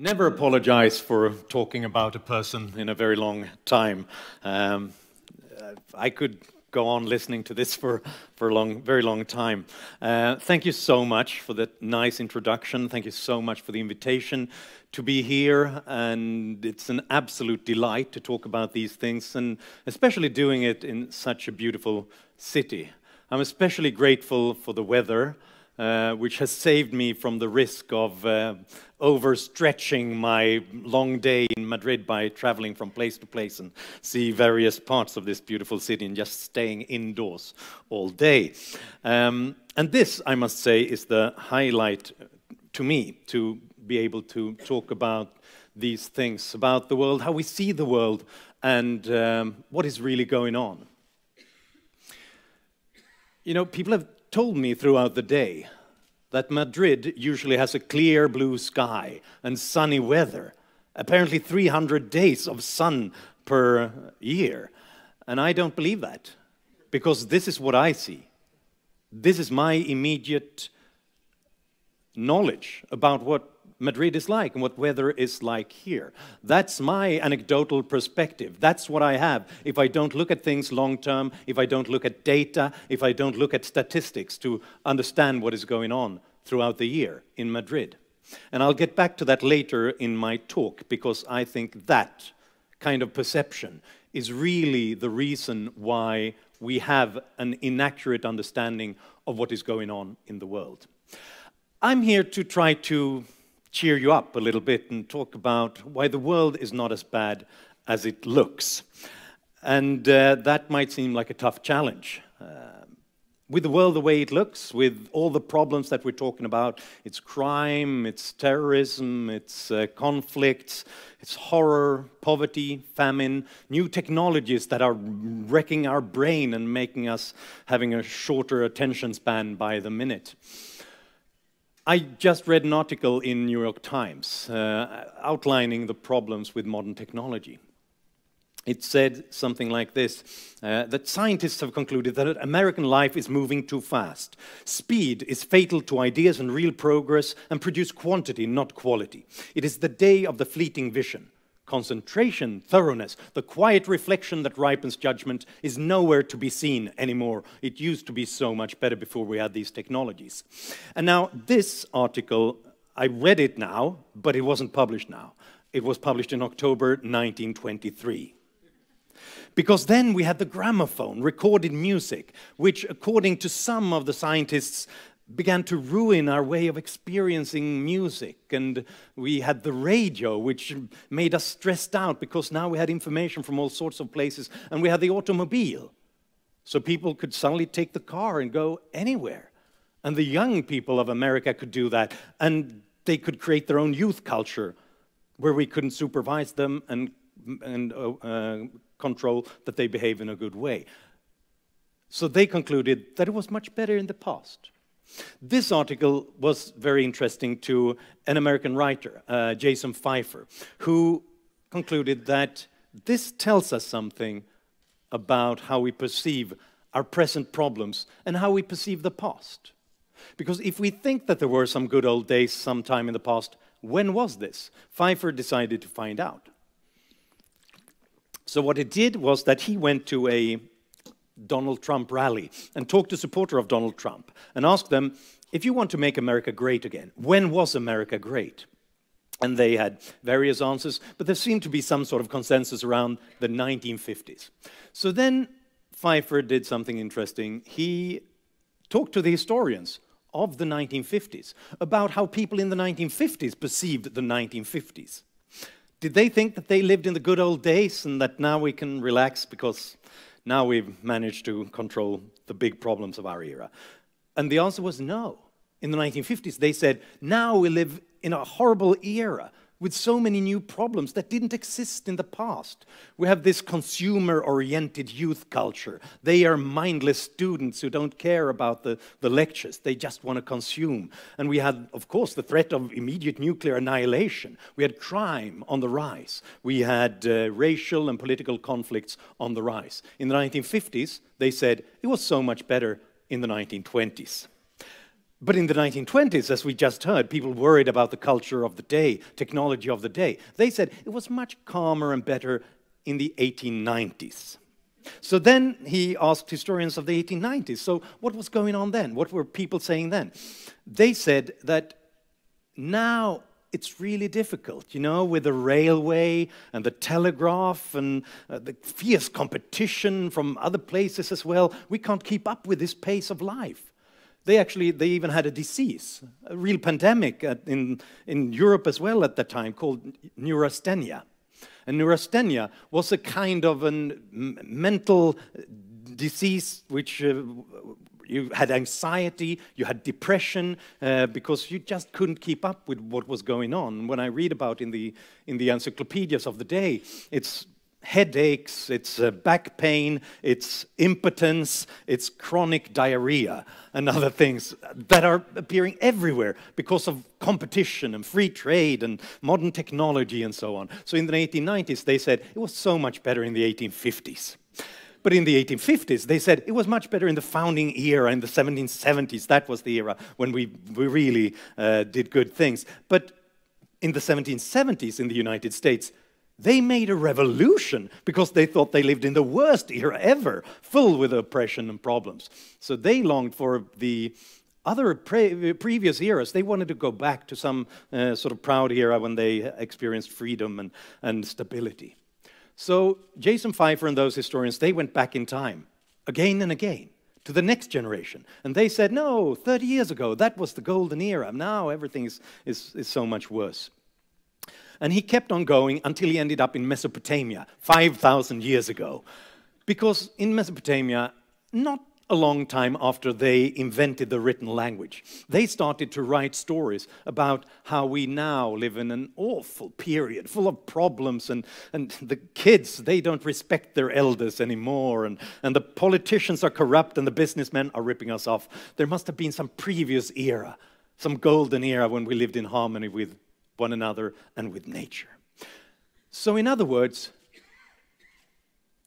Never apologize for talking about a person in a very long time. I could go on listening to this for a very long time. Thank you so much for that nice introduction. Thank you so much for the invitation to be here. And it's an absolute delight to talk about these things, and especially doing it in such a beautiful city. I'm especially grateful for the weather, which has saved me from the risk of overstretching my long day in Madrid by traveling from place to place and see various parts of this beautiful city and just staying indoors all day. And this, I must say, is the highlight to me, to be able to talk about these things, about the world, how we see the world, and what is really going on. You know, people have told me throughout the day that Madrid usually has a clear blue sky and sunny weather, apparently 300 days of sun per year. And I don't believe that, because this is what I see. This is my immediate knowledge about what Madrid is like and what weather is like here. That's my anecdotal perspective. That's what I have if I don't look at things long term, if I don't look at data, if I don't look at statistics to understand what is going on throughout the year in Madrid. And I'll get back to that later in my talk, because I think that kind of perception is really the reason why we have an inaccurate understanding of what is going on in the world. I'm here to try to cheer you up a little bit and talk about why the world is not as bad as it looks. And that might seem like a tough challenge. With the world the way it looks, with all the problems that we're talking about, it's crime, it's terrorism, it's conflicts, it's horror, poverty, famine, new technologies that are wrecking our brain and making us having a shorter attention span by the minute. I just read an article in New York Times outlining the problems with modern technology. It said something like this, that scientists have concluded that American life is moving too fast. Speed is fatal to ideas and real progress, and produce quantity, not quality. It is the day of the fleeting vision. Concentration, thoroughness, the quiet reflection that ripens judgment is nowhere to be seen anymore. It used to be so much better before we had these technologies. And now this article, I read it now, but it wasn't published now. It was published in October 1923. Because then we had the gramophone, recorded music, which, according to some of the scientists, began to ruin our way of experiencing music. And we had the radio, which made us stressed out, because now we had information from all sorts of places. And we had the automobile, so people could suddenly take the car and go anywhere. And the young people of America could do that. And they could create their own youth culture, where we couldn't supervise them and control that they behave in a good way. So they concluded that it was much better in the past. This article was very interesting to an American writer, Jason Pfeiffer, who concluded that this tells us something about how we perceive our present problems and how we perceive the past. Because if we think that there were some good old days sometime in the past, when was this? Pfeiffer decided to find out. So what he did was that he went to a Donald Trump rally and talked to a supporter of Donald Trump and asked them, if you want to make America great again, when was America great? And they had various answers, but there seemed to be some sort of consensus around the 1950s. So then Pfeiffer did something interesting. He talked to the historians of the 1950s about how people in the 1950s perceived the 1950s. Did they think that they lived in the good old days and that now we can relax because now we've managed to control the big problems of our era? And the answer was no. In the 1950s, they said, now we live in a horrible era with so many new problems that didn't exist in the past. We have this consumer-oriented youth culture. They are mindless students who don't care about the lectures. They just want to consume. And we had, of course, the threat of immediate nuclear annihilation. We had crime on the rise. We had racial and political conflicts on the rise. In the 1950s, they said it was so much better in the 1920s. But in the 1920s, as we just heard, people worried about the culture of the day, technology of the day. They said it was much calmer and better in the 1890s. So then he asked historians of the 1890s, so what was going on then? What were people saying then? They said that now it's really difficult, you know, with the railway and the telegraph and the fierce competition from other places as well. We can't keep up with this pace of life. They even had a disease, a real pandemic in Europe as well at that time called Neurasthenia. And Neurasthenia was a kind of a mental disease which you had anxiety, you had depression, because you just couldn't keep up with what was going on. When I read about in the encyclopedias of the day, it's headaches, it's back pain, it's impotence, it's chronic diarrhea, and other things that are appearing everywhere because of competition and free trade and modern technology and so on. So in the 1890s, they said it was so much better in the 1850s. But in the 1850s, they said it was much better in the founding era, in the 1770s. That was the era when we really did good things. But in the 1770s in the United States, they made a revolution because they thought they lived in the worst era ever, full with oppression and problems. So they longed for the other previous eras. They wanted to go back to some sort of proud era when they experienced freedom and stability. So Jason Pfeiffer and those historians, they went back in time again and again to the next generation. And they said, no, 30 years ago, that was the golden era. Now everything is so much worse. And he kept on going until he ended up in Mesopotamia, 5,000 years ago. Because in Mesopotamia, not a long time after they invented the written language, they started to write stories about how we now live in an awful period, full of problems, and the kids, they don't respect their elders anymore, and the politicians are corrupt, and the businessmen are ripping us off. There must have been some previous era, some golden era when we lived in harmony with one another and with nature. So in other words,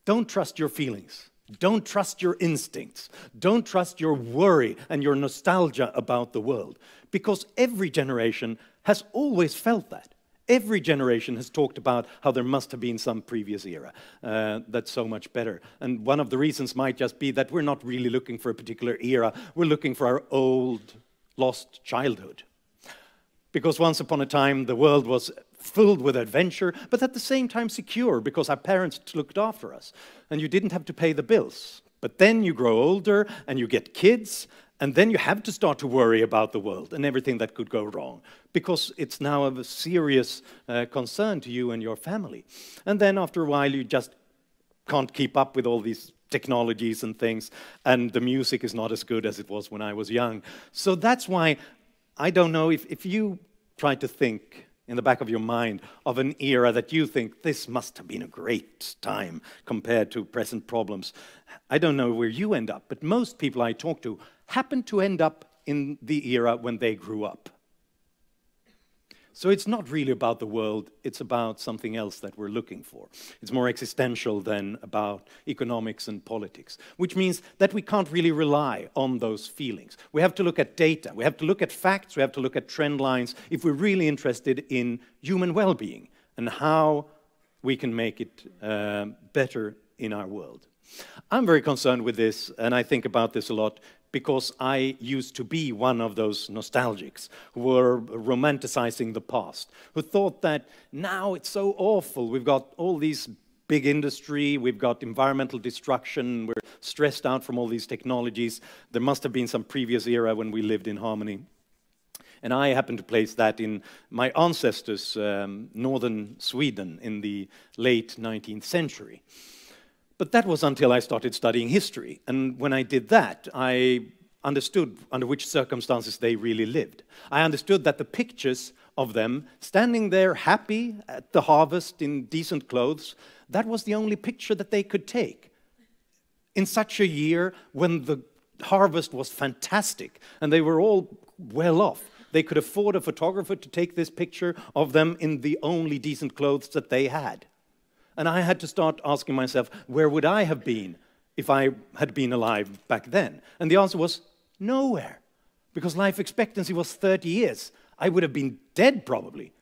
don't trust your feelings. Don't trust your instincts. Don't trust your worry and your nostalgia about the world. Because every generation has always felt that. Every generation has talked about how there must have been some previous era that's so much better. And one of the reasons might just be that we're not really looking for a particular era. We're looking for our old, lost childhood. Because once upon a time, the world was filled with adventure, but at the same time secure, because our parents looked after us, and you didn't have to pay the bills. But then you grow older, and you get kids, and then you have to start to worry about the world and everything that could go wrong, because it's now of a serious concern to you and your family. And then after a while, you just can't keep up with all these technologies and things, and the music is not as good as it was when I was young. So that's why I don't know if you try to think in the back of your mind of an era that you think this must have been a great time compared to present problems. I don't know where you end up, but most people I talk to happen to end up in the era when they grew up. So it's not really about the world, it's about something else that we're looking for. It's more existential than about economics and politics, which means that we can't really rely on those feelings. We have to look at data, we have to look at facts, we have to look at trend lines if we're really interested in human well-being and how we can make it better in our world. I'm very concerned with this, and I think about this a lot, because I used to be one of those nostalgics who were romanticizing the past, who thought that now it's so awful. We've got all these big industry, we've got environmental destruction, we're stressed out from all these technologies. There must have been some previous era when we lived in harmony. And I happen to place that in my ancestors' northern Sweden in the late 19th century. But that was until I started studying history. And when I did that, I understood under which circumstances they really lived. I understood that the pictures of them standing there happy at the harvest in decent clothes, that was the only picture that they could take. In such a year when the harvest was fantastic and they were all well off, they could afford a photographer to take this picture of them in the only decent clothes that they had. And I had to start asking myself, where would I have been if I had been alive back then? And the answer was, nowhere. because life expectancy was 30 years. I would have been dead probably.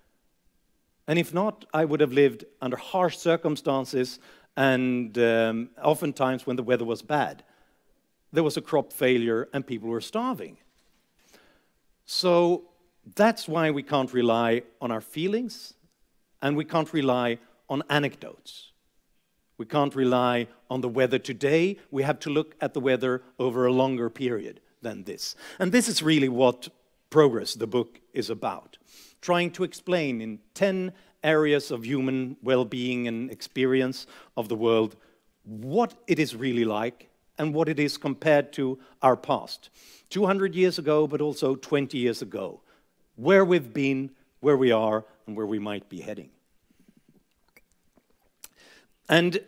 And if not, I would have lived under harsh circumstances and oftentimes when the weather was bad. There was a crop failure and people were starving. So that's why we can't rely on our feelings and we can't rely on anecdotes. We can't rely on the weather today. We have to look at the weather over a longer period than this. And this is really what Progress, the book, is about. Trying to explain in 10 areas of human well-being and experience of the world what it is really like and what it is compared to our past. 200 years ago, but also 20 years ago. Where we've been, where we are, and where we might be heading. And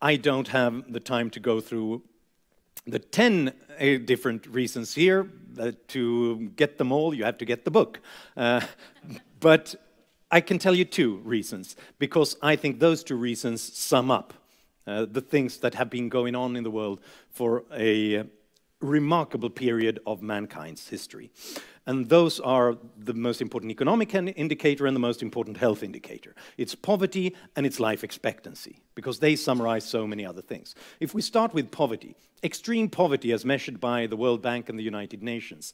I don't have the time to go through the 10 different reasons here. To get them all, you have to get the book. But I can tell you 2 reasons, because I think those 2 reasons sum up the things that have been going on in the world for a remarkable period of mankind's history. And those are the most important economic indicator and the most important health indicator. It's poverty and it's life expectancy, because they summarize so many other things. If we start with poverty, extreme poverty as measured by the World Bank and the United Nations,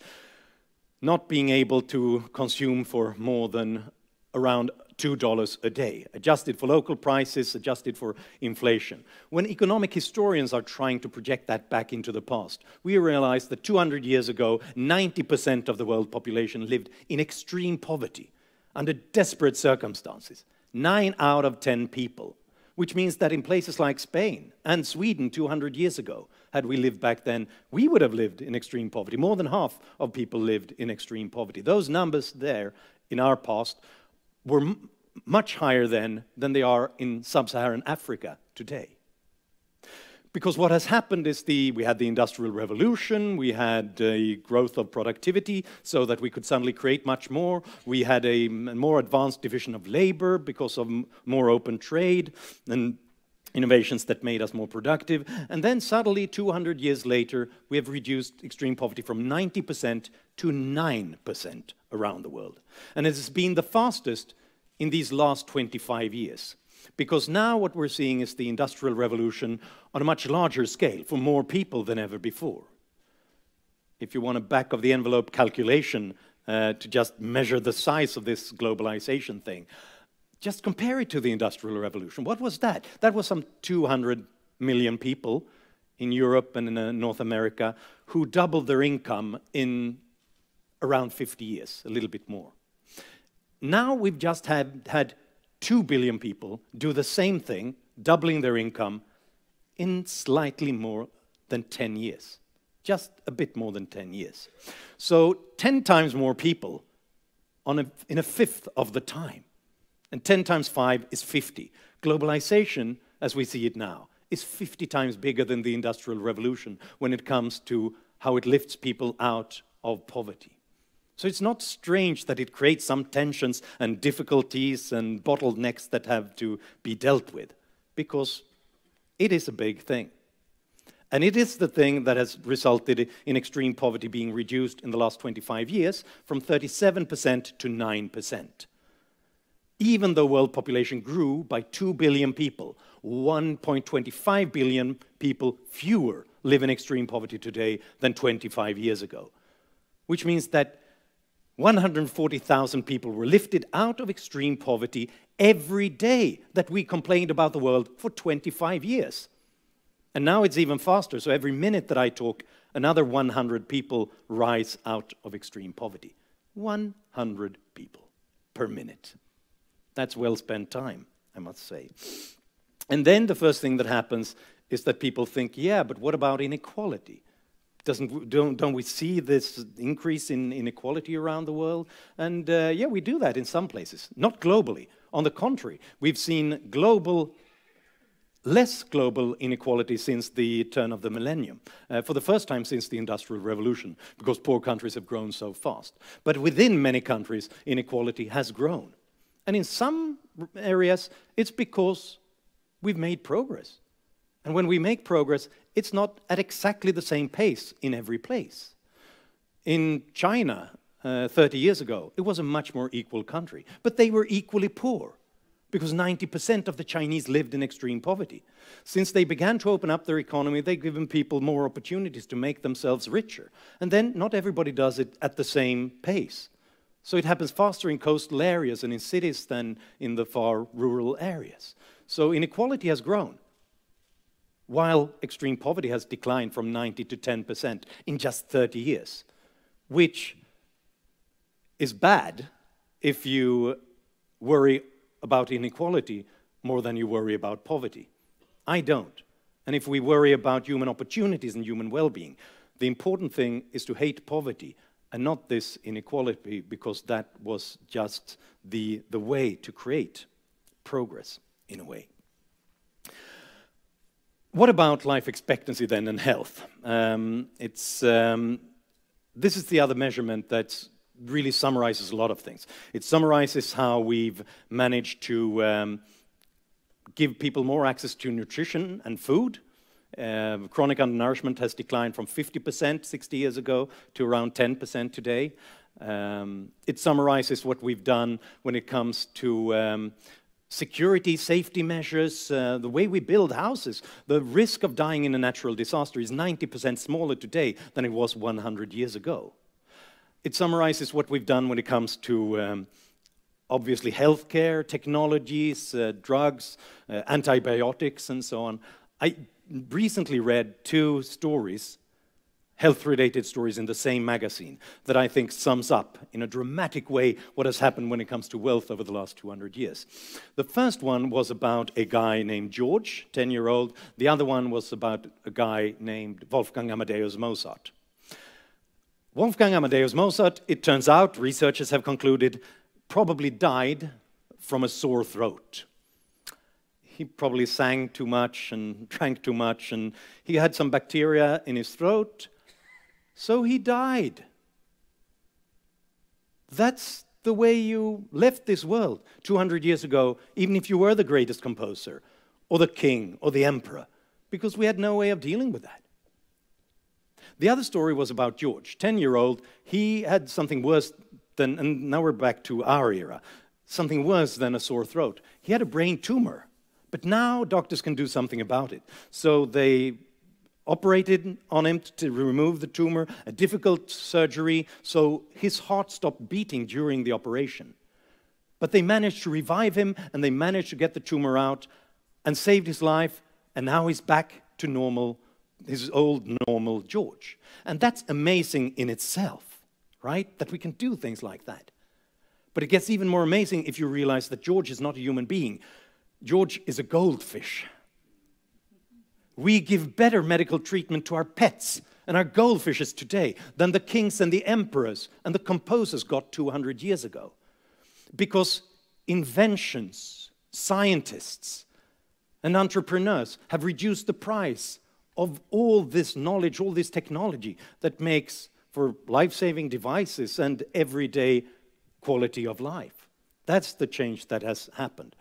not being able to consume for more than around $2 a day, adjusted for local prices, adjusted for inflation. When economic historians are trying to project that back into the past, we realize that 200 years ago, 90% of the world population lived in extreme poverty, under desperate circumstances. 9 out of 10 people, which means that in places like Spain and Sweden 200 years ago, had we lived back then, we would have lived in extreme poverty. More than half of people lived in extreme poverty. Those numbers there in our past were much higher then than they are in sub-Saharan Africa today. Because what has happened is we had the Industrial Revolution, we had a growth of productivity so that we could suddenly create much more. We had a more advanced division of labor because of more open trade and innovations that made us more productive. And then suddenly, 200 years later, we have reduced extreme poverty from 90% to 9% around the world. And it has been the fastest in these last 25 years. Because now what we're seeing is the Industrial Revolution on a much larger scale for more people than ever before. If you want a back-of-the-envelope calculation to just measure the size of this globalization thing, just compare it to the Industrial Revolution. What was that? That was some 200 million people in Europe and in North America who doubled their income in around 50 years, a little bit more. Now we've just had 2 billion people do the same thing, doubling their income in slightly more than 10 years. Just a bit more than 10 years. So 10 times more people in a fifth of the time. And 10 times 5 is 50. Globalization, as we see it now, is 50 times bigger than the Industrial Revolution when it comes to how it lifts people out of poverty. So it's not strange that it creates some tensions and difficulties and bottlenecks that have to be dealt with, because it is a big thing. And it is the thing that has resulted in extreme poverty being reduced in the last 25 years from 37% to 9%. Even though world population grew by 2 billion people, 1.25 billion people fewer live in extreme poverty today than 25 years ago. Which means that 140,000 people were lifted out of extreme poverty every day that we complained about the world for 25 years. And now it's even faster, so every minute that I talk, another 100 people rise out of extreme poverty. 100 people per minute. That's well-spent time, I must say. And then the first thing that happens is that people think, yeah, but what about inequality? Don't we see this increase in inequality around the world? And yeah, we do that in some places, not globally. On the contrary, we've seen less global inequality since the turn of the millennium, for the first time since the Industrial Revolution, because poor countries have grown so fast. But within many countries, inequality has grown. And in some areas, it's because we've made progress. And when we make progress, it's not at exactly the same pace in every place. In China, 30 years ago, it was a much more equal country. But they were equally poor, because 90% of the Chinese lived in extreme poverty. Since they began to open up their economy, they've given people more opportunities to make themselves richer. And then not everybody does it at the same pace. So it happens faster in coastal areas and in cities than in the far rural areas. So inequality has grown, while extreme poverty has declined from 90 to 10% in just 30 years, which is bad if you worry about inequality more than you worry about poverty. I don't. And if we worry about human opportunities and human well-being, the important thing is to hate poverty and not this inequality, because that was just the way to create progress, in a way. What about life expectancy then and health? This is the other measurement that really summarizes a lot of things. It summarizes how we've managed to give people more access to nutrition and food. Chronic undernourishment has declined from 50% 60 years ago to around 10% today. It summarizes what we've done when it comes to security, safety measures, the way we build houses. The risk of dying in a natural disaster is 90% smaller today than it was 100 years ago. It summarizes what we've done when it comes to obviously healthcare, technologies, drugs, antibiotics, and so on. I recently read 2 stories, health-related stories in the same magazine, that I think sums up in a dramatic way what has happened when it comes to wealth over the last 200 years. The first one was about a guy named George, 10-year-old. The other one was about a guy named Wolfgang Amadeus Mozart. Wolfgang Amadeus Mozart, it turns out, researchers have concluded, probably died from a sore throat. He probably sang too much and drank too much, and he had some bacteria in his throat, so he died. That's the way you left this world 200 years ago, even if you were the greatest composer, or the king, or the emperor, because we had no way of dealing with that. The other story was about George, 10-year-old. He had something worse than, and now we're back to our era, something worse than a sore throat. He had a brain tumor, but now doctors can do something about it. So they operated on him to remove the tumor, a difficult surgery, so his heart stopped beating during the operation. But they managed to revive him, and they managed to get the tumor out and saved his life, and now he's back to normal, his old normal George. And that's amazing in itself, right? That we can do things like that. But it gets even more amazing if you realize that George is not a human being. George is a goldfish. We give better medical treatment to our pets and our goldfishes today than the kings and the emperors and the composers got 200 years ago. Because inventions, scientists, and entrepreneurs have reduced the price of all this knowledge, all this technology that makes for life-saving devices and everyday quality of life. That's the change that has happened.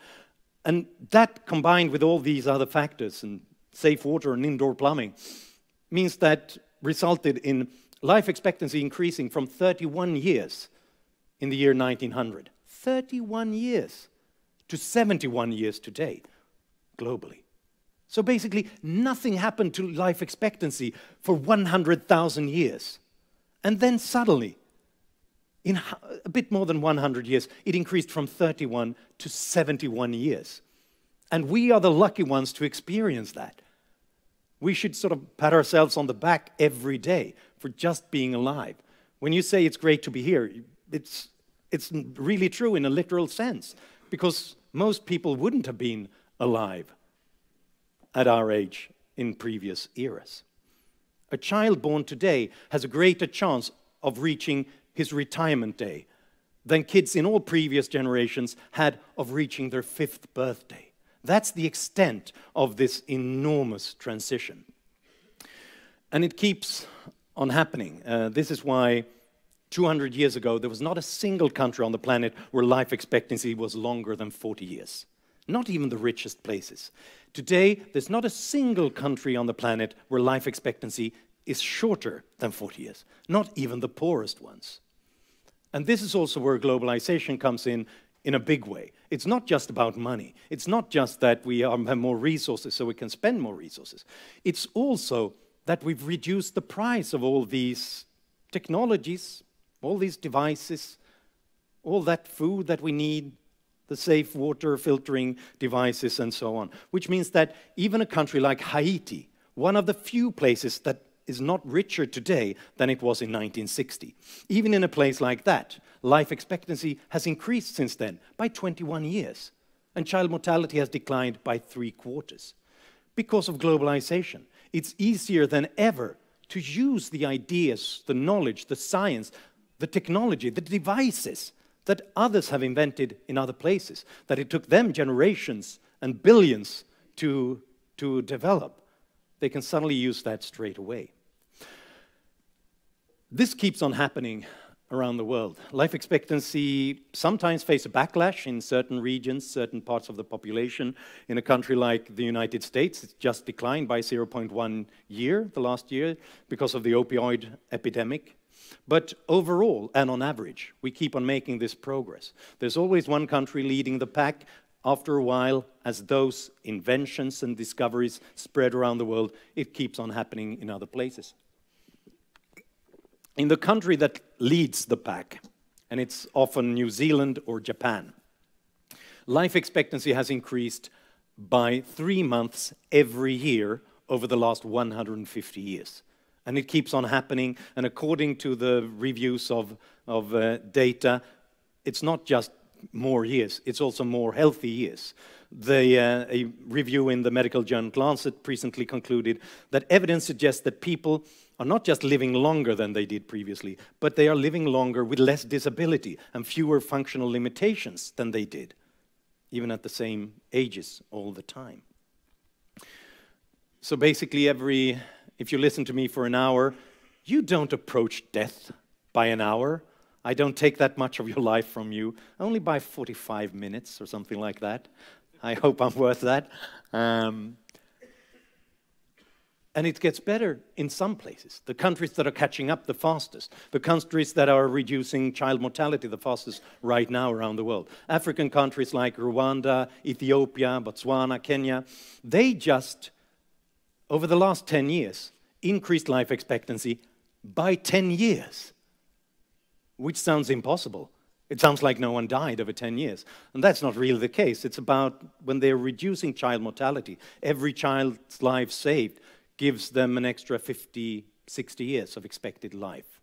And that, combined with all these other factors, and safe water and indoor plumbing, means that resulted in life expectancy increasing from 31 years in the year 1900, 31 years, to 71 years today, globally. So basically, nothing happened to life expectancy for 100,000 years. And then suddenly, in a bit more than 100 years, it increased from 31 to 71 years. And we are the lucky ones to experience that. We should sort of pat ourselves on the back every day for just being alive. When you say it's great to be here, it's really true in a literal sense, because most people wouldn't have been alive at our age in previous eras. A child born today has a greater chance of reaching his retirement day than kids in all previous generations had of reaching their 5th birthday. That's the extent of this enormous transition. And it keeps on happening. This is why 200 years ago, there was not a single country on the planet where life expectancy was longer than 40 years. Not even the richest places. Today, there's not a single country on the planet where life expectancy is shorter than 40 years, not even the poorest ones. And this is also where globalization comes in a big way. It's not just about money. It's not just that we have more resources so we can spend more resources. It's also that we've reduced the price of all these technologies, all these devices, all that food that we need, the safe water filtering devices and so on. Which means that even a country like Haiti, one of the few places that is not richer today than it was in 1960. Even in a place like that, life expectancy has increased since then by 21 years. And child mortality has declined by 3/4. Because of globalization, it's easier than ever to use the ideas, the knowledge, the science, the technology, the devices that others have invented in other places, that it took them generations and billions to develop. They can suddenly use that straight away. This keeps on happening around the world. Life expectancy sometimes faces a backlash in certain regions, certain parts of the population. In a country like the United States, it's just declined by 0.1 year, the last year, because of the opioid epidemic. But overall, and on average, we keep on making this progress. There's always one country leading the pack. After a while, as those inventions and discoveries spread around the world, it keeps on happening in other places. In the country that leads the pack, and it's often New Zealand or Japan, life expectancy has increased by 3 months every year over the last 150 years. And it keeps on happening, and according to the reviews of data, it's not just more years, it's also more healthy years. A review in the medical journal Lancet recently concluded that evidence suggests that people are not just living longer than they did previously, but they are living longer with less disability and fewer functional limitations than they did, even at the same ages all the time. So basically, if you listen to me for an hour, you don't approach death by an hour. I don't take that much of your life from you, only by 45 minutes or something like that. I hope I'm worth that. And it gets better in some places. The countries that are catching up the fastest, the countries that are reducing child mortality the fastest right now around the world. African countries like Rwanda, Ethiopia, Botswana, Kenya, they just, over the last 10 years, increased life expectancy by 10 years. Which sounds impossible. It sounds like no one died over 10 years. And that's not really the case. It's about when they're reducing child mortality, every child's life saved gives them an extra 50, 60 years of expected life.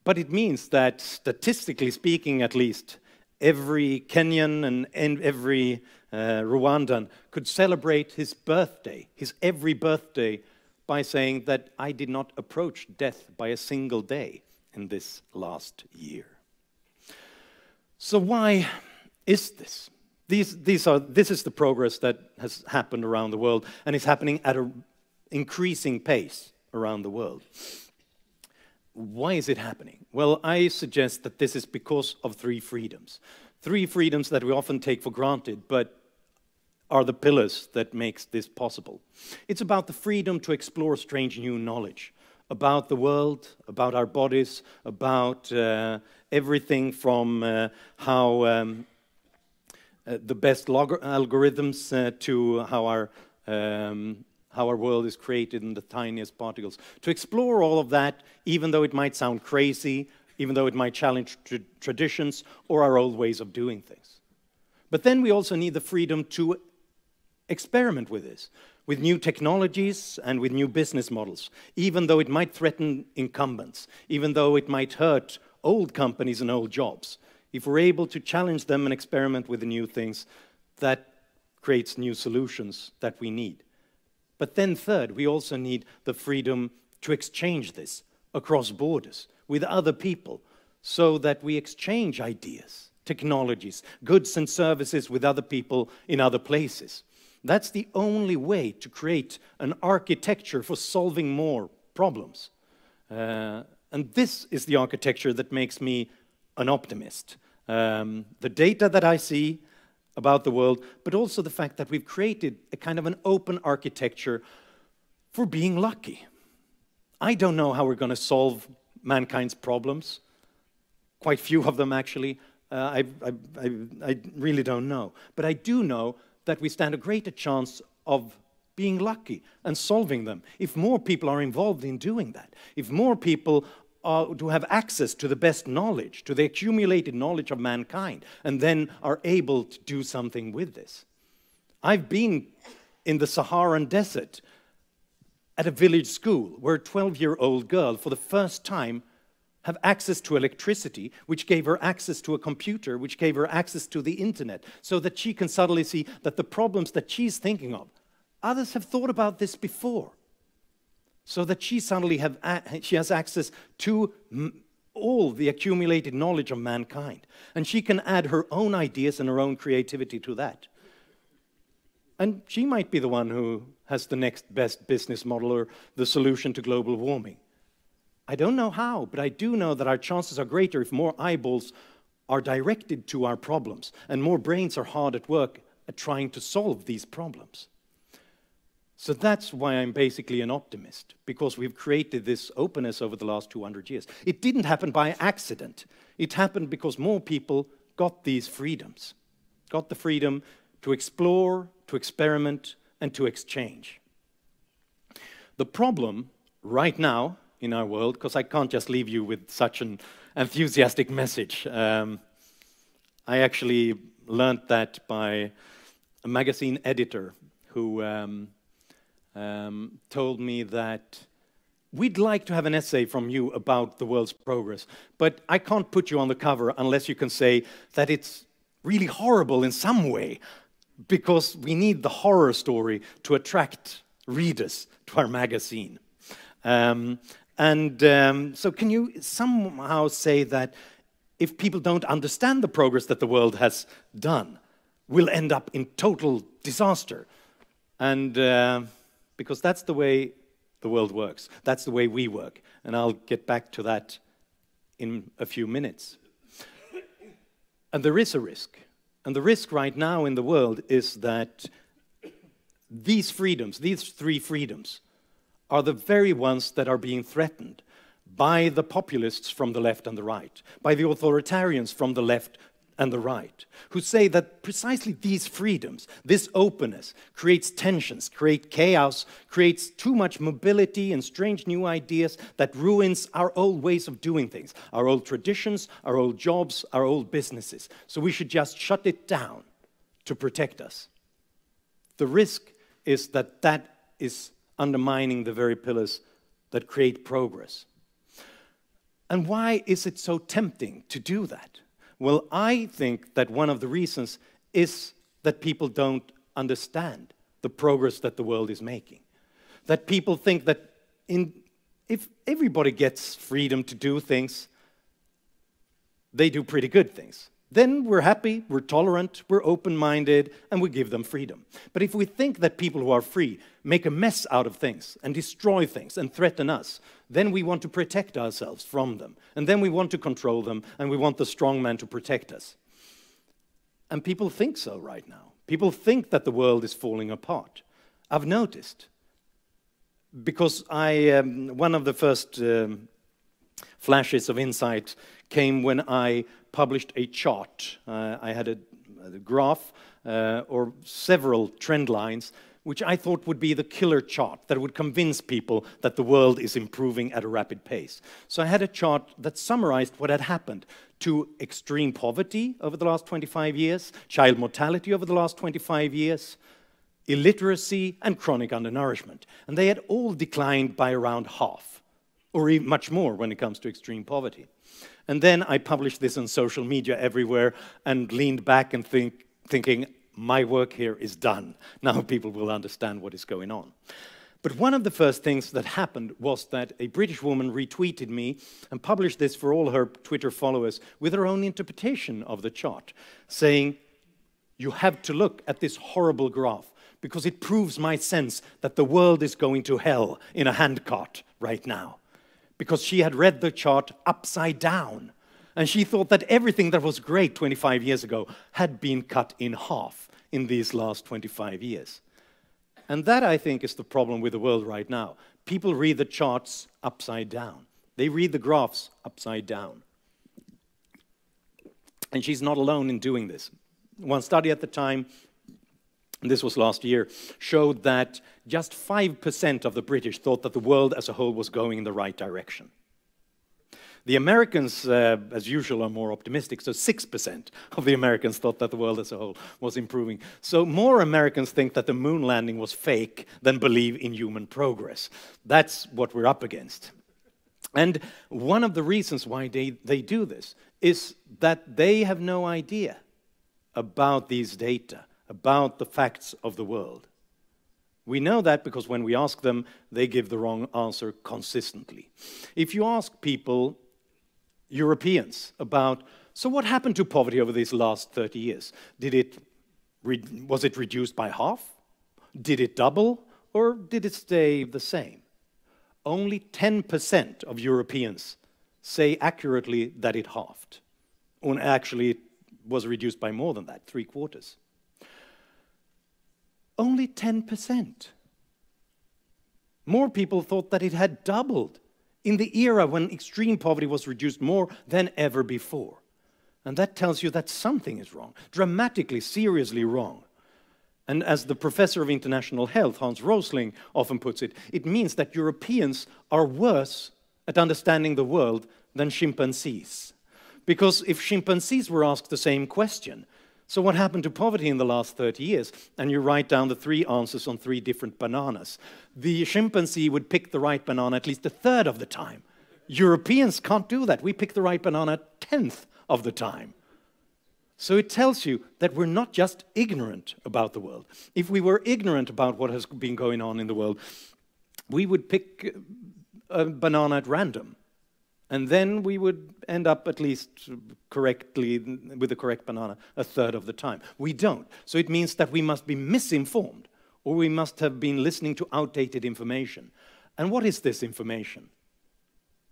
But it means that, statistically speaking at least, every Kenyan and every Rwandan could celebrate his birthday, his every birthday, by saying that I did not approach death by a single day in this last year. So why is this? This is the progress that has happened around the world, and it's happening at an increasing pace around the world. Why is it happening? Well, I suggest that this is because of 3 freedoms. 3 freedoms that we often take for granted, but are the pillars that makes this possible. It's about the freedom to explore strange new knowledge about the world, about our bodies, about everything from how the best algorithms to how our world is created in the tiniest particles. To explore all of that, even though it might sound crazy, even though it might challenge traditions or our old ways of doing things. But then we also need the freedom to experiment with this, with new technologies and with new business models, even though it might threaten incumbents, even though it might hurt old companies and old jobs. If we're able to challenge them and experiment with the new things, that creates new solutions that we need. But then third, we also need the freedom to exchange this across borders with other people so that we exchange ideas, technologies, goods and services with other people in other places. That's the only way to create an architecture for solving more problems. And this is the architecture that makes me an optimist. The data that I see about the world, but also the fact that we've created a kind of an open architecture for being lucky. I don't know how we're going to solve mankind's problems. Quite few of them, actually. I really don't know. But I do know that we stand a greater chance of being lucky and solving them if more people are involved in doing that. If more people do have access to the best knowledge, to the accumulated knowledge of mankind, and then are able to do something with this. I've been in the Saharan desert at a village school where a 12-year-old girl, for the first time, have access to electricity, which gave her access to a computer, which gave her access to the internet, so that she can suddenly see that the problems that she's thinking of, others have thought about this before. So that she suddenly has access to all the accumulated knowledge of mankind. And she can add her own ideas and her own creativity to that. And she might be the one who has the next best business model or the solution to global warming. I don't know how, but I do know that our chances are greater if more eyeballs are directed to our problems and more brains are hard at work at trying to solve these problems. So that's why I'm basically an optimist, because we've created this openness over the last 200 years. It didn't happen by accident. It happened because more people got these freedoms, got the freedom to explore, to experiment, and to exchange. The problem right now in our world, because I can't just leave you with such an enthusiastic message. I actually learned that by a magazine editor who told me that we'd like to have an essay from you about the world's progress, but I can't put you on the cover unless you can say that it's really horrible in some way, because we need the horror story to attract readers to our magazine. So can you somehow say that if people don't understand the progress that the world has done, we'll end up in total disaster? And because that's the way the world works. That's the way we work. And I'll get back to that in a few minutes. And there is a risk. And the risk right now in the world is that these freedoms, these three freedoms, are the very ones that are being threatened by the populists from the left and the right, by the authoritarians from the left and the right, who say that precisely these freedoms, this openness, creates tensions, creates chaos, creates too much mobility and strange new ideas that ruins our old ways of doing things, our old traditions, our old jobs, our old businesses. So we should just shut it down to protect us. The risk is that that is undermining the very pillars that create progress. And why is it so tempting to do that? Well, I think that one of the reasons is that people don't understand the progress that the world is making. That people think that if everybody gets freedom to do things, they do pretty good things. Then we're happy, we're tolerant, we're open-minded, and we give them freedom. But if we think that people who are free make a mess out of things and destroy things and threaten us, then we want to protect ourselves from them. And then we want to control them, and we want the strong man to protect us. And people think so right now. People think that the world is falling apart. I've noticed. Because one of the first flashes of insight came when I published a chart. I had a graph or several trend lines which I thought would be the killer chart that would convince people that the world is improving at a rapid pace. So I had a chart that summarized what had happened to extreme poverty over the last 25 years, child mortality over the last 25 years, illiteracy, and chronic undernourishment. And they had all declined by around half, or even much more when it comes to extreme poverty. And then I published this on social media everywhere and leaned back and thinking, my work here is done. Now people will understand what is going on. But one of the first things that happened was that a British woman retweeted me and published this for all her Twitter followers with her own interpretation of the chart, saying, you have to look at this horrible graph because it proves my sense that the world is going to hell in a handcart right now. Because she had read the chart upside down. And she thought that everything that was great 25 years ago had been cut in half in these last 25 years. And that, I think, is the problem with the world right now. people read the charts upside down. They read the graphs upside down. And she's not alone in doing this. One study at the time, this was last year, showed that just 5% of the British thought that the world as a whole was going in the right direction. The Americans, as usual, are more optimistic, so 6% of the Americans thought that the world as a whole was improving. So more Americans think that the moon landing was fake than believe in human progress. That's what we're up against. And one of the reasons why they do this is that they have no idea about these data, about the facts of the world. We know that because when we ask them, they give the wrong answer consistently. If you ask people, Europeans, about, so what happened to poverty over these last 30 years? Was it reduced by half? Did it double? Or did it stay the same? Only 10% of Europeans say accurately that it halved. Or actually, it was reduced by more than that, 3/4. Only 10%. More people thought that it had doubled in the era when extreme poverty was reduced more than ever before. And that tells you that something is wrong, dramatically, seriously wrong. And as the professor of international health, Hans Rosling, often puts it, it means that Europeans are worse at understanding the world than chimpanzees. Because if chimpanzees were asked the same question, so what happened to poverty in the last 30 years? And you write down the 3 answers on 3 different bananas. The chimpanzee would pick the right banana at least 1/3 of the time. Europeans can't do that. We pick the right banana 1/10 of the time. So it tells you that we're not just ignorant about the world. If we were ignorant about what has been going on in the world, we would pick a banana at random. And then we would end up at least correctly with the correct banana 1/3 of the time. We don't. So it means that we must be misinformed, or we must have been listening to outdated information. And what is this information?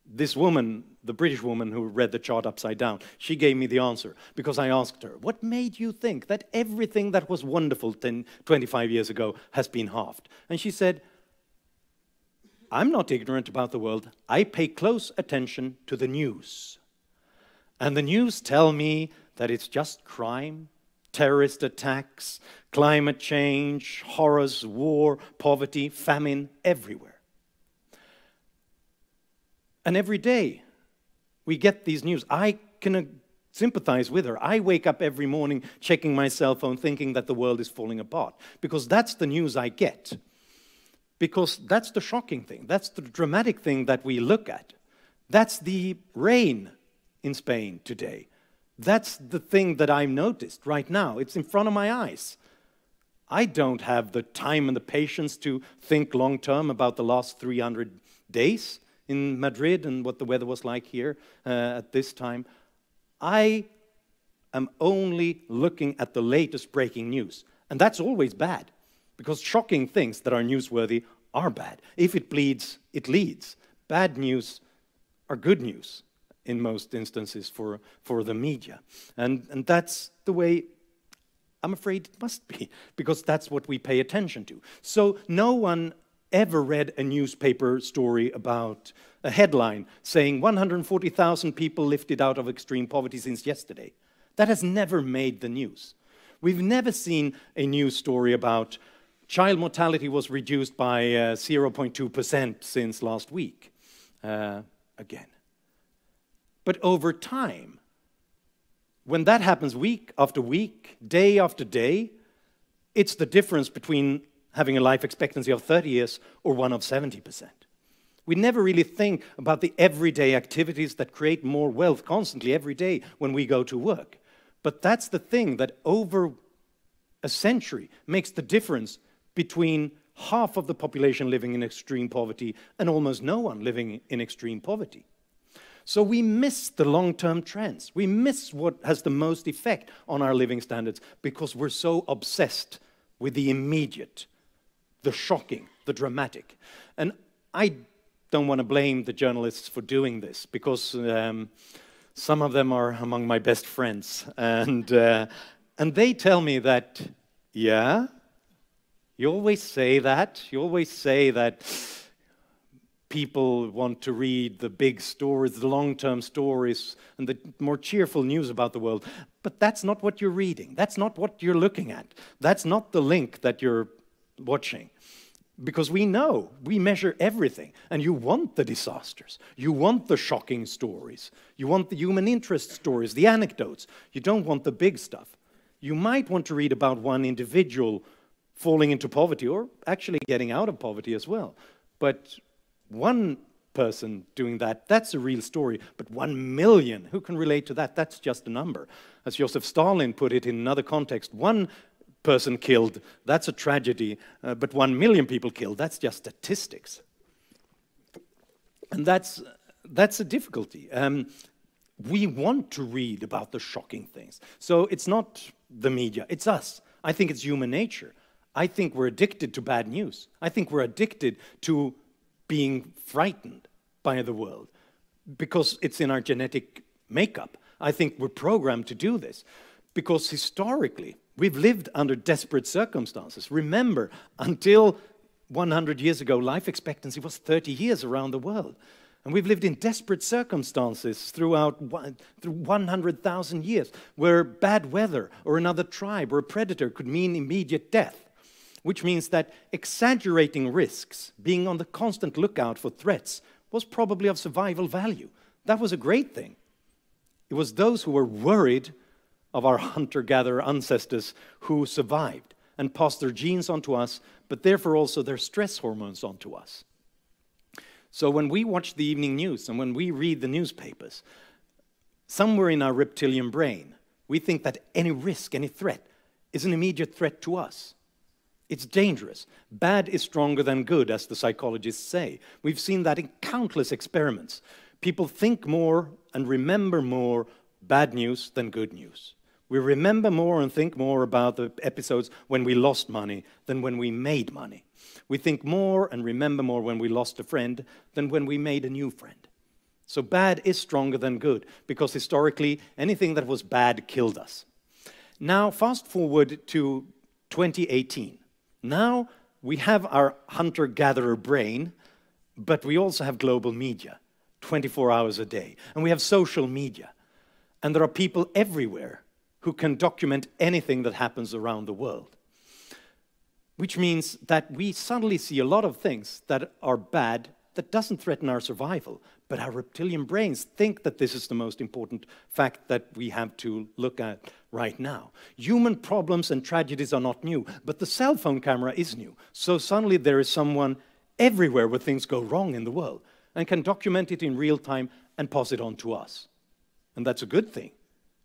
This woman, the British woman who read the chart upside down, she gave me the answer because I asked her, what made you think that everything that was wonderful 25 years ago has been halved? And she said, I'm not ignorant about the world. I pay close attention to the news. And the news tell me that it's just crime, terrorist attacks, climate change, horrors, war, poverty, famine, everywhere. And every day we get these news. I can sympathize with her. I wake up every morning checking my cell phone thinking that the world is falling apart because that's the news I get. Because that's the shocking thing. That's the dramatic thing that we look at. That's the rain in Spain today. That's the thing that I've noticed right now. It's in front of my eyes. I don't have the time and the patience to think long-term about the last 300 days in Madrid and what the weather was like here at this time. I am only looking at the latest breaking news. And that's always bad. Because shocking things that are newsworthy are bad. If it bleeds, it leads. Bad news are good news in most instances for the media. And that's the way I'm afraid it must be, because that's what we pay attention to. So no one ever read a newspaper story about a headline saying 140,000 people lifted out of extreme poverty since yesterday. That has never made the news. We've never seen a news story about child mortality was reduced by 0.2% since last week, again. But over time, when that happens week after week, day after day, it's the difference between having a life expectancy of 30 years or one of 70%. We never really think about the everyday activities that create more wealth constantly every day when we go to work. But that's the thing that over a century makes the difference between half of the population living in extreme poverty and almost no one living in extreme poverty. So we miss the long-term trends. We miss what has the most effect on our living standards because we're so obsessed with the immediate, the shocking, the dramatic. And I don't want to blame the journalists for doing this because some of them are among my best friends. And they tell me that, yeah, you always say that. You always say that people want to read the big stories, the long-term stories, and the more cheerful news about the world. But that's not what you're reading. That's not what you're looking at. That's not the link that you're watching. Because we know, we measure everything, and you want the disasters. You want the shocking stories. You want the human interest stories, the anecdotes. You don't want the big stuff. You might want to read about one individual falling into poverty, or actually getting out of poverty as well. But one person doing that, that's a real story. But 1 million, who can relate to that? That's just a number. As Joseph Stalin put it in another context, one person killed, that's a tragedy, but 1 million people killed, that's just statistics. And that's a difficulty. We want to read about the shocking things. So it's not the media, it's us. I think it's human nature. I think we're addicted to bad news. I think we're addicted to being frightened by the world because it's in our genetic makeup. I think we're programmed to do this because historically, we've lived under desperate circumstances. Remember, until 100 years ago, life expectancy was 30 years around the world. And we've lived in desperate circumstances through 100,000 years, where bad weather or another tribe or a predator could mean immediate death, which means that exaggerating risks, being on the constant lookout for threats, was probably of survival value. That was a great thing. It was those who were worried of our hunter-gatherer ancestors who survived and passed their genes onto us, but therefore also their stress hormones onto us. So when we watch the evening news and when we read the newspapers, somewhere in our reptilian brain, we think that any risk, any threat, is an immediate threat to us. It's dangerous. Bad is stronger than good, as the psychologists say. We've seen that in countless experiments. People think more and remember more bad news than good news. We remember more and think more about the episodes when we lost money than when we made money. We think more and remember more when we lost a friend than when we made a new friend. So bad is stronger than good, because historically, anything that was bad killed us. Now, fast forward to 2018. Now, we have our hunter-gatherer brain, but we also have global media, 24 hours a day. And we have social media. And there are people everywhere who can document anything that happens around the world. Which means that we suddenly see a lot of things that are bad that doesn't threaten our survival, but our reptilian brains think that this is the most important fact that we have to look at right now. Human problems and tragedies are not new, but the cell phone camera is new. So suddenly there is someone everywhere where things go wrong in the world and can document it in real time and pass it on to us. And that's a good thing.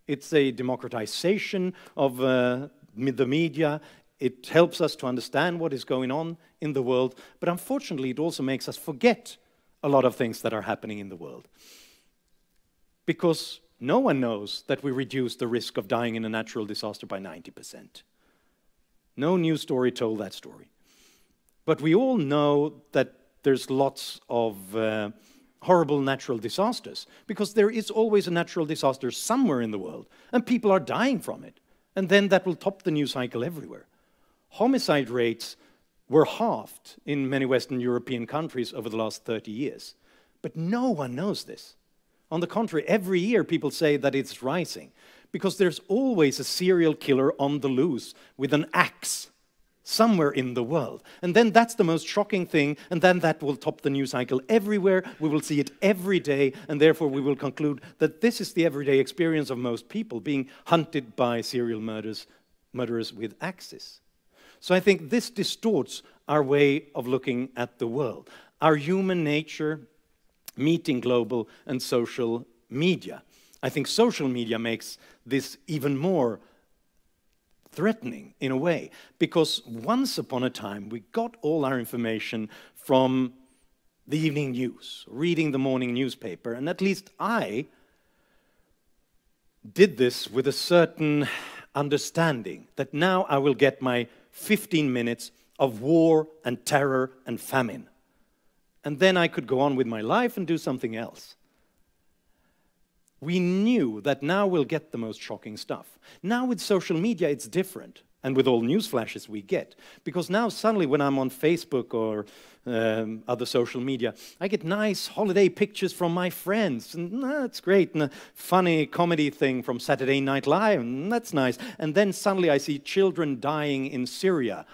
It's a democratization of the media. It helps us to understand what is going on in the world, but unfortunately it also makes us forget a lot of things that are happening in the world. Because no one knows that we reduce the risk of dying in a natural disaster by 90%. No news story told that story. But we all know that there's lots of horrible natural disasters, because there is always a natural disaster somewhere in the world, and people are dying from it. And then that will top the news cycle everywhere. Homicide rates were halved in many Western European countries over the last 30 years. But no one knows this. On the contrary, every year people say that it's rising, because there's always a serial killer on the loose with an axe somewhere in the world. And then that's the most shocking thing, and then that will top the news cycle everywhere. We will see it every day, and therefore we will conclude that this is the everyday experience of most people, being hunted by serial murderers with axes. So I think this distorts our way of looking at the world. Our human nature meeting global and social media. I think social media makes this even more threatening in a way, because once upon a time we got all our information from the evening news, reading the morning newspaper, and at least I did this with a certain understanding that now I will get my 15 minutes of war and terror and famine. And then I could go on with my life and do something else. We knew that now we'll get the most shocking stuff. Now with social media, it's different. and with all news flashes we get. Because now suddenly when I'm on Facebook or other social media, I get nice holiday pictures from my friends, and that's great, and a funny comedy thing from Saturday Night Live, and that's nice. And then suddenly I see children dying in Syria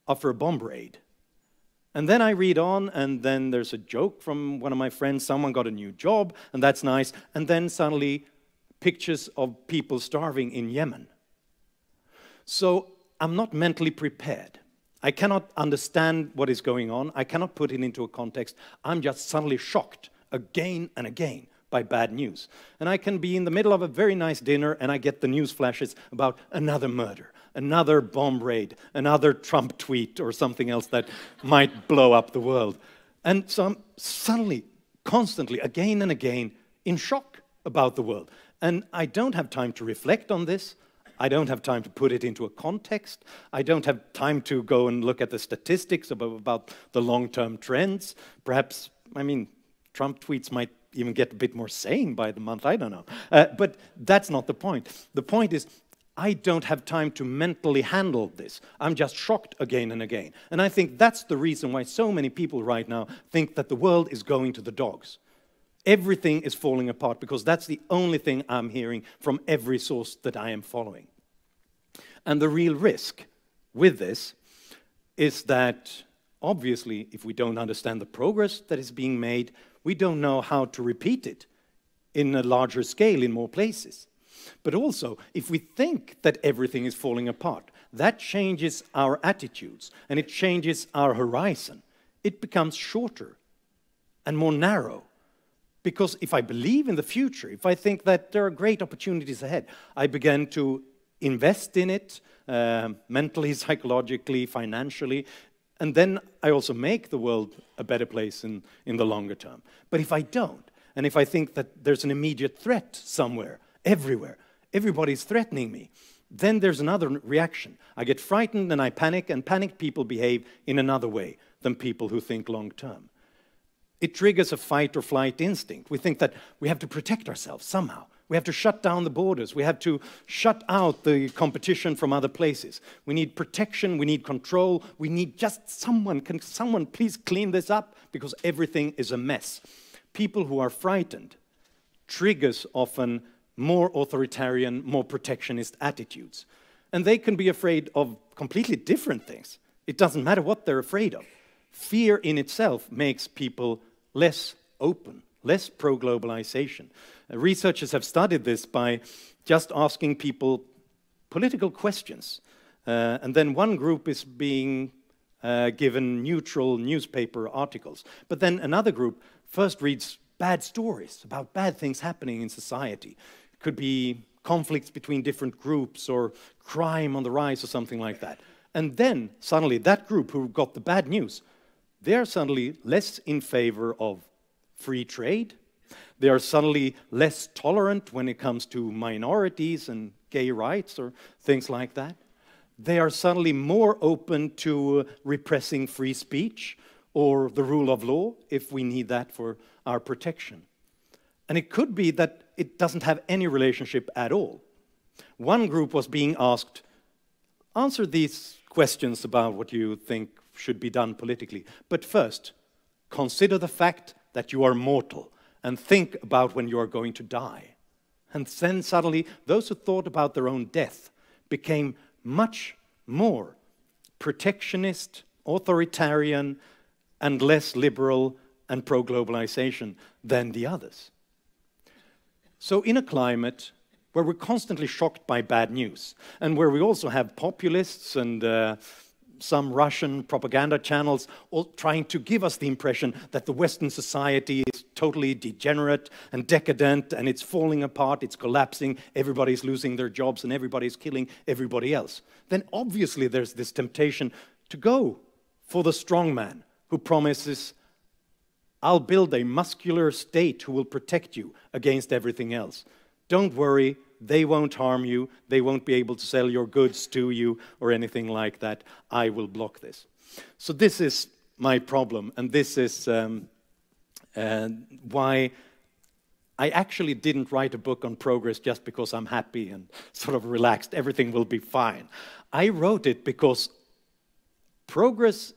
after a bomb raid. And then I read on, and then there's a joke from one of my friends, someone got a new job, and that's nice. And then suddenly pictures of people starving in Yemen. So I'm not mentally prepared. I cannot understand what is going on. I cannot put it into a context. I'm just suddenly shocked again and again by bad news. And I can be in the middle of a very nice dinner and I get the news flashes about another murder, another bomb raid, another Trump tweet or something else that might blow up the world. And so I'm suddenly, constantly, again and again, in shock about the world. And I don't have time to reflect on this. I don't have time to put it into a context. I don't have time to go and look at the statistics about the long-term trends. Perhaps, I mean, Trump tweets might even get a bit more sane by the month, I don't know. But that's not the point. The point is, I don't have time to mentally handle this. I'm just shocked again and again. And I think that's the reason why so many people right now think that the world is going to the dogs. Everything is falling apart because that's the only thing I'm hearing from every source that I am following. And the real risk with this is that, obviously, if we don't understand the progress that is being made, we don't know how to repeat it in a larger scale in more places. But also, if we think that everything is falling apart, that changes our attitudes and it changes our horizon. It becomes shorter and more narrow. Because if I believe in the future, if I think that there are great opportunities ahead, I begin to invest in it mentally, psychologically, financially, and then I also make the world a better place in the longer term. But if I don't, and if I think that there's an immediate threat somewhere, everywhere, everybody's threatening me, then there's another reaction. I get frightened and I panic, and panicked people behave in another way than people who think long term. It triggers a fight or flight instinct. We think that we have to protect ourselves somehow. We have to shut down the borders. We have to shut out the competition from other places. We need protection. We need control. We need just someone. Can someone please clean this up? Because everything is a mess. People who are frightened triggers often more authoritarian, more protectionist attitudes. And they can be afraid of completely different things. It doesn't matter what they're afraid of. Fear in itself makes people less open, less pro-globalization. Researchers have studied this by just asking people political questions. And then one group is being given neutral newspaper articles. But then another group first reads bad stories about bad things happening in society. It could be conflicts between different groups or crime on the rise or something like that. And then suddenly that group who got the bad news, they are suddenly less in favor of free trade. They are suddenly less tolerant when it comes to minorities and gay rights or things like that. They are suddenly more open to repressing free speech or the rule of law if we need that for our protection. And it could be that it doesn't have any relationship at all. One group was being asked, answer these questions about what you think should be done politically. But first, consider the fact that you are mortal and think about when you are going to die. And then suddenly, those who thought about their own death became much more protectionist, authoritarian, and less liberal and pro-globalization than the others. So in a climate where we're constantly shocked by bad news, and where we also have populists and some Russian propaganda channels all trying to give us the impression that the Western society is totally degenerate and decadent and it's falling apart, it's collapsing, everybody's losing their jobs and everybody's killing everybody else, then obviously there's this temptation to go for the strong man who promises, I'll build a muscular state who will protect you against everything else. Don't worry, they won't harm you, they won't be able to sell your goods to you or anything like that. I will block this. So this is my problem, and this is why I actually didn't write a book on progress just because I'm happy and sort of relaxed, everything will be fine. I wrote it because progress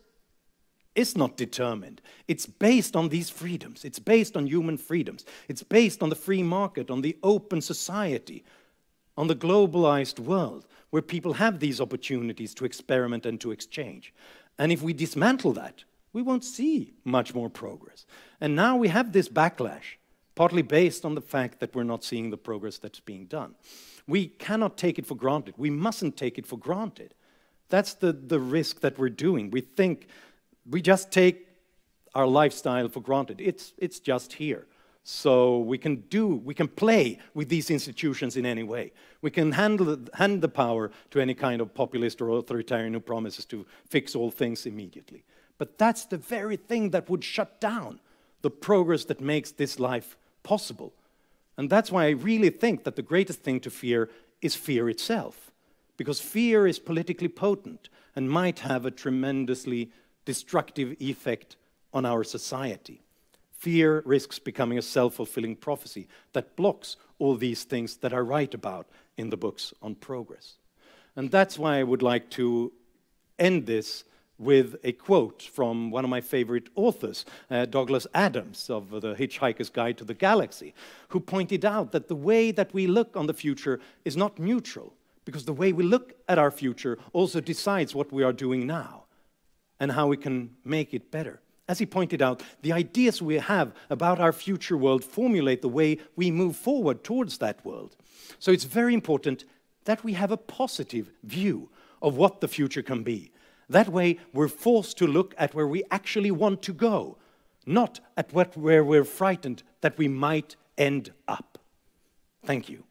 is not determined. It's based on these freedoms. It's based on human freedoms. It's based on the free market, on the open society, on the globalized world, where people have these opportunities to experiment and to exchange. And if we dismantle that, we won't see much more progress. And now we have this backlash, partly based on the fact that we're not seeing the progress that's being done. We cannot take it for granted. We mustn't take it for granted. That's the risk that we're doing. We just take our lifestyle for granted. It's just here. So we can play with these institutions in any way. We can hand the power to any kind of populist or authoritarian who promises to fix all things immediately. But that's the very thing that would shut down the progress that makes this life possible. And that's why I really think that the greatest thing to fear is fear itself. Because fear is politically potent and might have a tremendously destructive effect on our society. Fear risks becoming a self-fulfilling prophecy that blocks all these things that I write about in the books on progress. And that's why I would like to end this with a quote from one of my favorite authors, Douglas Adams of The Hitchhiker's Guide to the Galaxy, who pointed out that the way that we look on the future is not neutral, because the way we look at our future also decides what we are doing now and how we can make it better. As he pointed out, the ideas we have about our future world formulate the way we move forward towards that world. So it's very important that we have a positive view of what the future can be. That way, we're forced to look at where we actually want to go, not at where we're frightened that we might end up. Thank you.